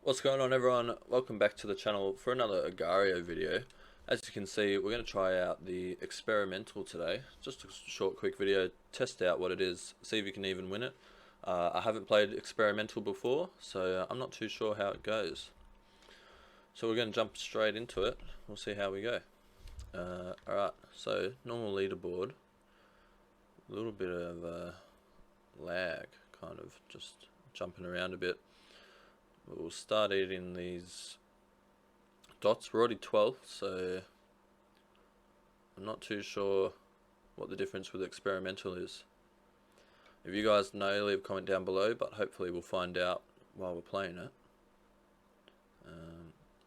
What's going on, everyone? Welcome back to the channel for another Agar.io video. As you can see, we're going to try out the experimental today. Just a short quick video, test out what it is, see if you can even win it. I haven't played experimental before, so I'm not too sure how it goes. So we're going to jump straight into it. We'll see how we go. Alright, so normal leaderboard. A little bit of lag, kind of just jumping around a bit. We'll start eating these dots. We're already 12th, so I'm not too sure what the difference with experimental is. If you guys know, leave a comment down below, but hopefully we'll find out while we're playing it.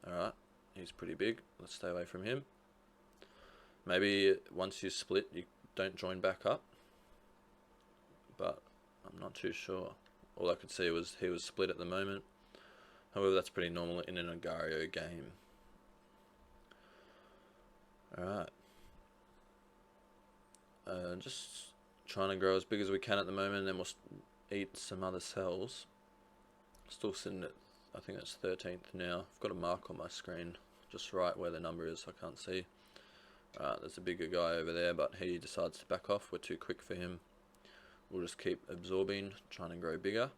Alright, he's pretty big. Let's stay away from him. Maybe once you split, you don't join back up, but I'm not too sure. All I could see was he was split at the moment. However, that's pretty normal in an Agar.io game. Alright. Just trying to grow as big as we can at the moment, and then we'll eat some other cells. Still sitting at, I think that's 13th now. I've got a mark on my screen, just right where the number is, I can't see. There's a bigger guy over there, but he decides to back off. We're too quick for him. We'll just keep absorbing, trying to grow bigger.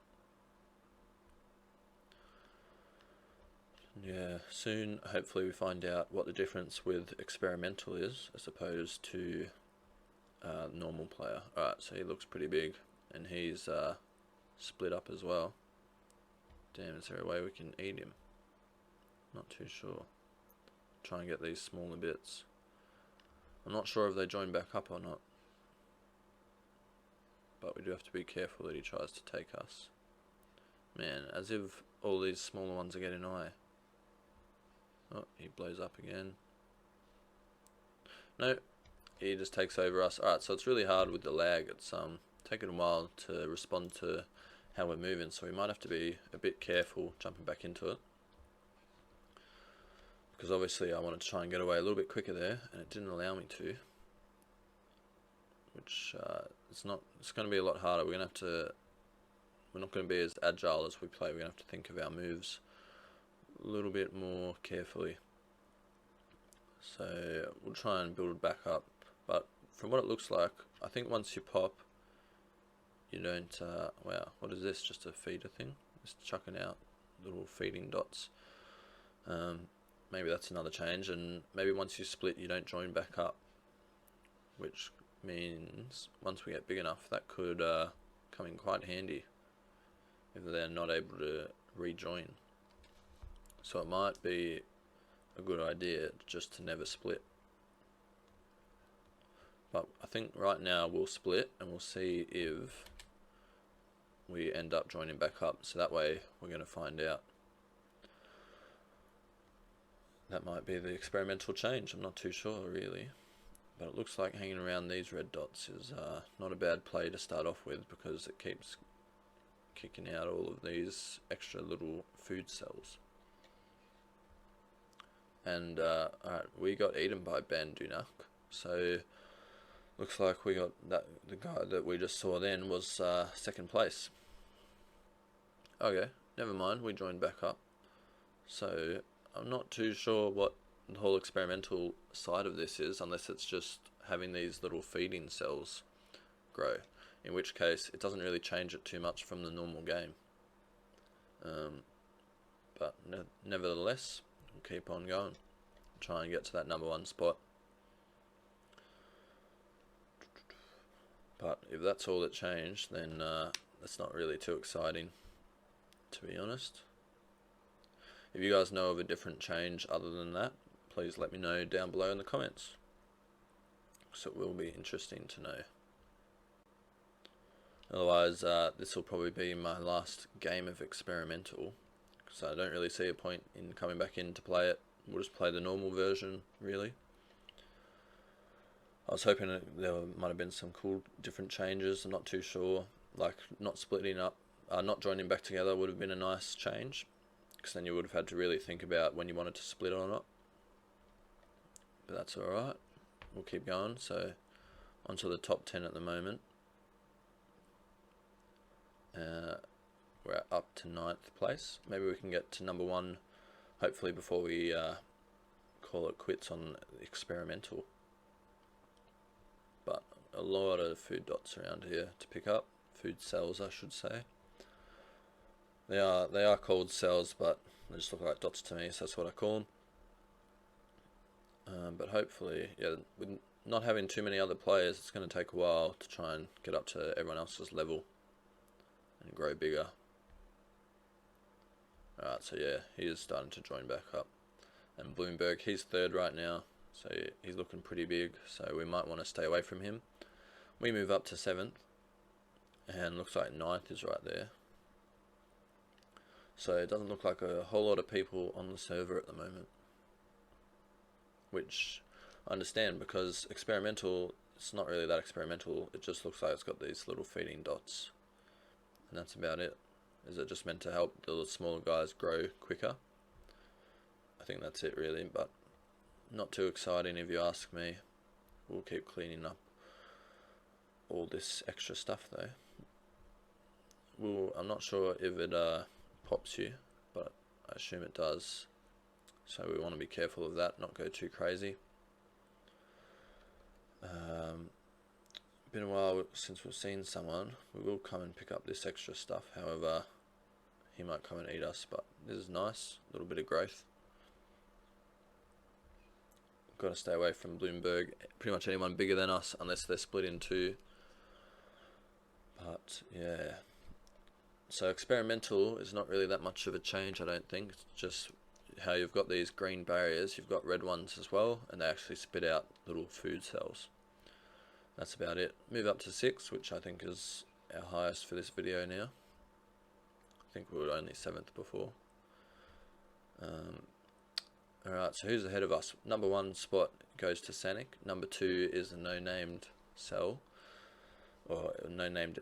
Yeah, soon hopefully we find out what the difference with experimental is as opposed to normal player. Alright, so he looks pretty big, and he's split up as well. Damn, is there a way we can eat him? Not too sure. Try and get these smaller bits. I'm not sure if they join back up or not, but we do have to be careful that he tries to take us. Man, as if all these smaller ones are getting away. Oh, he blows up again. No, he just takes over us. Alright, so it's really hard with the lag. It's taking a while to respond to how we're moving, so we might have to be a bit careful jumping back into it. Because obviously I wanted to try and get away a little bit quicker there, and it didn't allow me to. Which it's going to be a lot harder. We're not going to be as agile as we play. We're going to have to think of our moves a little bit more carefully. So we'll try and build it back up, but from what it looks like, I think once you pop, you don't, wow, what is this, just a feeder thing? Just chucking out little feeding dots. Maybe that's another change, and maybe once you split, you don't join back up, which means once we get big enough, that could come in quite handy if they're not able to rejoin. So it might be a good idea just to never split. But I think right now we'll split, and we'll see if we end up joining back up. So that way we're going to find out. That might be the experimental change. I'm not too sure really. But it looks like hanging around these red dots is not a bad play to start off with, because it keeps kicking out all of these extra little food cells. And alright, we got eaten by Bandunak, so looks like we got the guy that we just saw then was second place. Okay, never mind, we joined back up. So I'm not too sure what the whole experimental side of this is, unless it's just having these little feeding cells grow, in which case it doesn't really change it too much from the normal game. But nevertheless, we'll keep on going, try and get to that #1 spot. But if that's all that changed, then that's not really too exciting, to be honest. If you guys know of a different change other than that, please let me know down below in the comments, so it will be interesting to know. Otherwise, this will probably be my last game of experimental, so I don't really see a point in coming back in to play it. We'll just play the normal version, really. I was hoping there might have been some cool different changes. I'm not too sure, like not splitting up, not joining back together would have been a nice change, because then you would have had to really think about when you wanted to split or not. But that's alright, we'll keep going. So onto the top 10 at the moment. we're up to 9th place. Maybe we can get to number 1, hopefully, before we call it quits on experimental. But a lot of food dots around here to pick up. Food cells, I should say. They are called cells, but they just look like dots to me, so that's what I call them. But hopefully, yeah, with not having too many other players, it's going to take a while to try and get up to everyone else's level and grow bigger. Alright, so yeah, he is starting to join back up. And Bloomberg, he's 3rd right now, so he's looking pretty big, so we might want to stay away from him. We move up to 7th, and looks like 9th is right there. So it doesn't look like a whole lot of people on the server at the moment, which I understand, because experimental, it's not really that experimental. It just looks like it's got these little feeding dots, and that's about it. Is it just meant to help the smaller guys grow quicker? I think that's it really, but not too exciting if you ask me. We'll keep cleaning up all this extra stuff though. I'm not sure if it pops you, but I assume it does. So we want to be careful of that, not go too crazy. Been a while since we've seen someone. We will come and pick up this extra stuff, however, he might come and eat us, but this is nice, a little bit of growth. Got to stay away from Bloomberg, pretty much anyone bigger than us, unless they're split in 2. But yeah, so experimental is not really that much of a change, I don't think. It's just how you've got these green barriers, you've got red ones as well, and they actually spit out little food cells. That's about it. Move up to 6, which I think is our highest for this video now. I think we were only 7th before. Alright, so who's ahead of us? Number 1 spot goes to Sanic. Number 2 is a no-named cell, or no-named,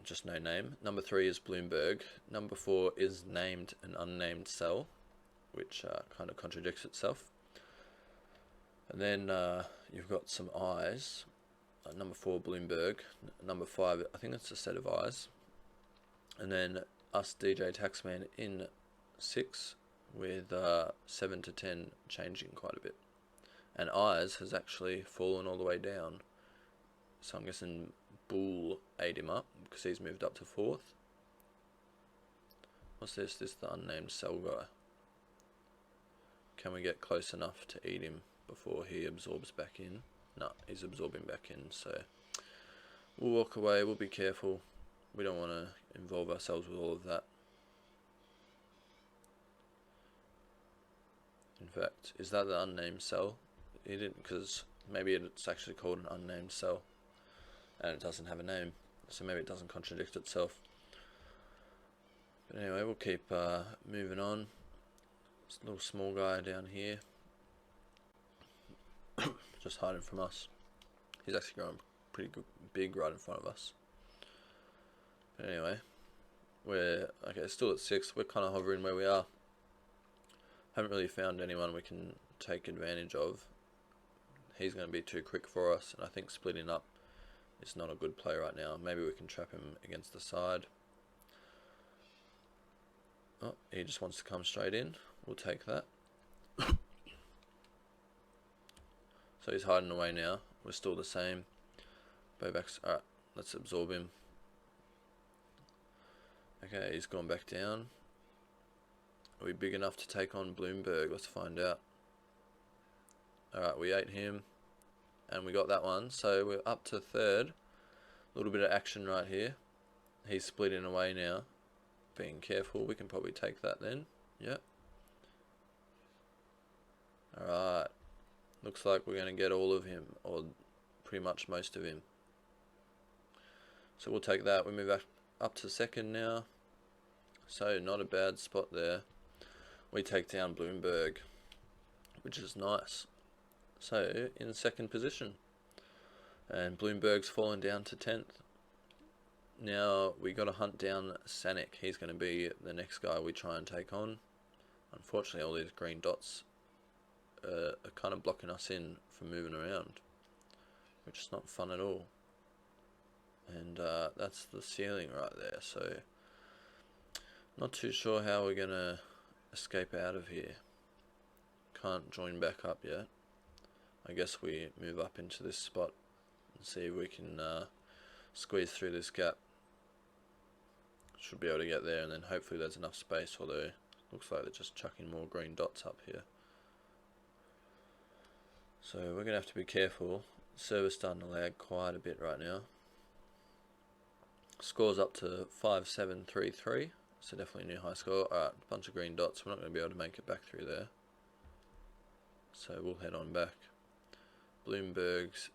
just no name. Number 3 is Bloomberg. Number 4 is named an unnamed cell, which kind of contradicts itself. And then you've got some eyes. Number 4, Bloomberg. Number 5, I think it's a set of eyes. And then us, DJ Taxman, in 6, with 7 to 10 changing quite a bit. And eyes has actually fallen all the way down. So I'm guessing Bull ate him up, because he's moved up to 4th. What's this? This is the unnamed cell guy. Can we get close enough to eat him before he absorbs back in? No, he's absorbing back in, so we'll walk away, we'll be careful. We don't want to involve ourselves with all of that. In fact, is that the unnamed cell? He didn't, because maybe it's actually called an unnamed cell, and it doesn't have a name, so maybe it doesn't contradict itself. But anyway, we'll keep moving on. This little small guy down here, just hiding from us. He's actually growing pretty big right in front of us. But anyway, we're still at 6. We're kind of hovering where we are. Haven't really found anyone we can take advantage of. He's going to be too quick for us, and I think splitting up is not a good play right now. Maybe we can trap him against the side. Oh, he just wants to come straight in. We'll take that. So he's hiding away now. We're still the same. Bobak's, alright, let's absorb him. Okay, he's gone back down. Are we big enough to take on Bloomberg? Let's find out. Alright, we ate him. And we got that one. So we're up to 3rd. A little bit of action right here. He's splitting away now. Being careful. We can probably take that then. Yep. Alright. Looks like we're going to get all of him. Or pretty much most of him. So we'll take that. We move back up to 2nd now. So not a bad spot there. We take down Bloomberg, which is nice. So in 2nd position, and Bloomberg's fallen down to 10th. Now we got to hunt down Sanic. He's going to be the next guy we try and take on. Unfortunately, all these green dots are kind of blocking us in from moving around, which is not fun at all. And that's the ceiling right there. So Not too sure how we're gonna escape out of here. Can't join back up yet. I guess we move up into this spot and see if we can squeeze through this gap. Should be able to get there, and then hopefully there's enough space, although looks like they're just chucking more green dots up here. So we're gonna have to be careful. Server's starting to lag quite a bit right now. Score's up to 5733, so definitely a new high score. Alright, a bunch of green dots. We're not going to be able to make it back through there, so we'll head on back. Bloomberg's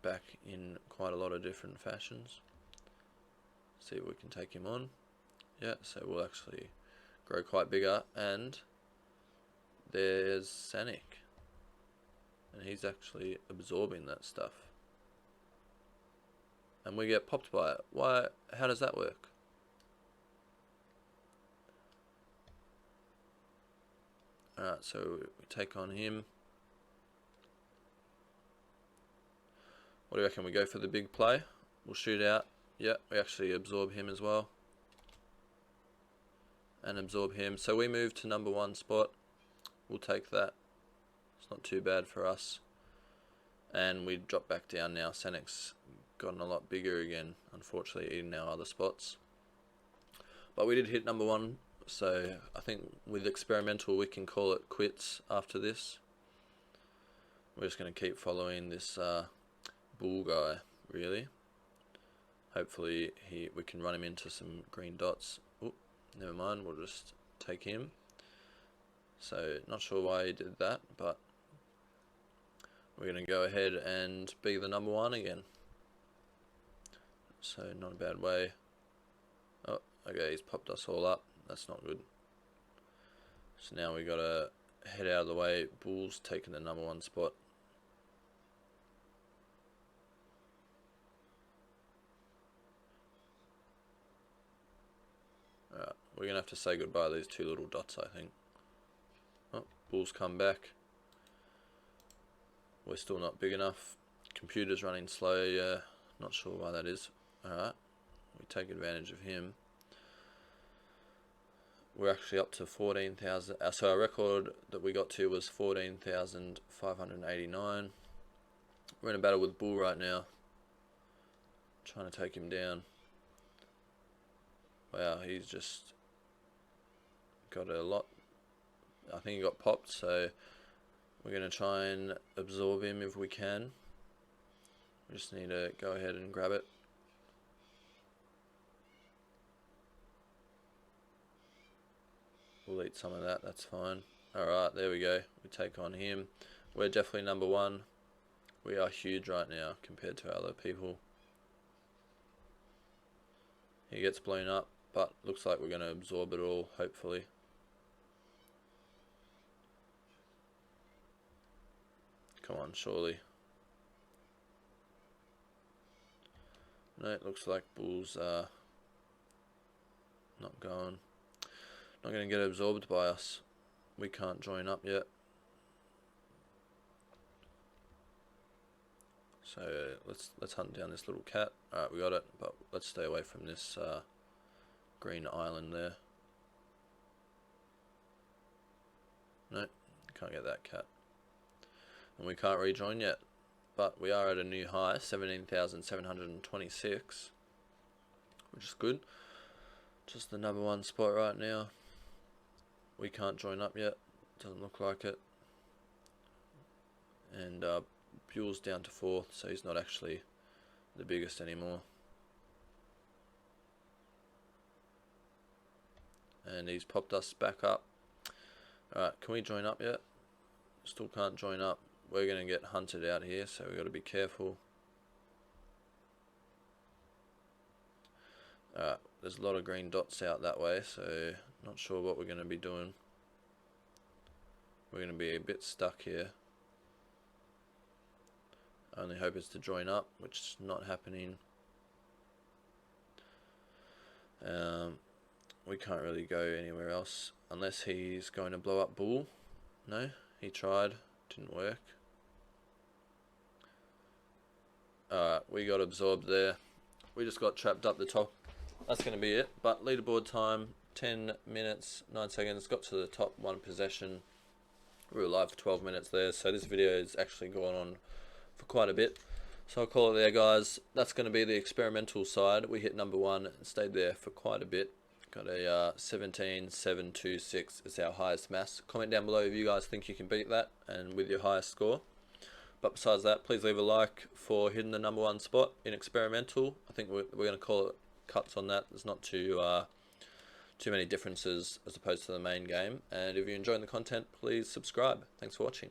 back in quite a lot of different fashions. See if we can take him on. Yeah, so we'll actually grow quite bigger, and there's Sanic, and he's actually absorbing that stuff. And we get popped by it. Why? How does that work? Alright, so we take on him. What do you reckon? We go for the big play? We'll shoot out. Yeah, we actually absorb him as well. And absorb him. So we move to number 1 spot. We'll take that. It's not too bad for us. And we drop back down now. Sanic's gotten a lot bigger again, unfortunately, eating our other spots. But we did hit number 1, so I think with experimental we can call it quits after this. We're just going to keep following this bull guy, really. Hopefully we can run him into some green dots. Oop, never mind, we'll just take him. So not sure why he did that, but we're going to go ahead and be the number 1 again. So not a bad way. Oh, okay, he's popped us all up. That's not good. So now we gotta head out of the way. Bull's taking the number 1 spot. Alright, we're gonna have to say goodbye to these 2 little dots, I think. Oh, Bull's come back. We're still not big enough. Computer's running slow, yeah. Not sure why that is. Alright, we take advantage of him. We're actually up to 14,000. So our record that we got to was 14,589. We're in a battle with Bull right now. Trying to take him down. Wow, he's just got a lot. I think he got popped, so we're going to try and absorb him if we can. We just need to go ahead and grab it. We'll eat some of that, that's fine. Alright, there we go. We take on him. We're definitely number 1. We are huge right now compared to other people. He gets blown up, but looks like we're going to absorb it all, hopefully. Come on, surely. No, it looks like Bull's not going. Not going to get absorbed by us. We can't join up yet. So let's hunt down this little cat. Alright, we got it, but let's stay away from this green island there. No, can't get that cat. And we can't rejoin yet. But we are at a new high, 17,726, which is good. Just the number 1 spot right now. We can't join up yet, doesn't look like it. And Buell's down to 4th, so he's not actually the biggest anymore. And he's popped us back up. Alright, can we join up yet? Still can't join up. We're going to get hunted out here, so we've got to be careful. There's a lot of green dots out that way, so not sure what we're going to be doing. We're going to be a bit stuck here. Only hope is to join up, which is not happening. We can't really go anywhere else unless he's going to blow up Bull. No, he tried, didn't work. We got absorbed there. We just got trapped up the top. That's going to be it. But leaderboard time, 10 minutes, 9 seconds, got to the top one possession. We were live for 12 minutes there, so this video is actually gone on for quite a bit. So I'll call it there, guys. That's going to be the experimental side. We hit number 1 and stayed there for quite a bit. Got a 17,726 is our highest mass. Comment down below if you guys think you can beat that and with your highest score. But besides that, please leave a like for hitting the number 1 spot in experimental. I think we're going to call it cuts on that. There's not too many differences as opposed to the main game. And if you're enjoying the content, please subscribe. Thanks for watching.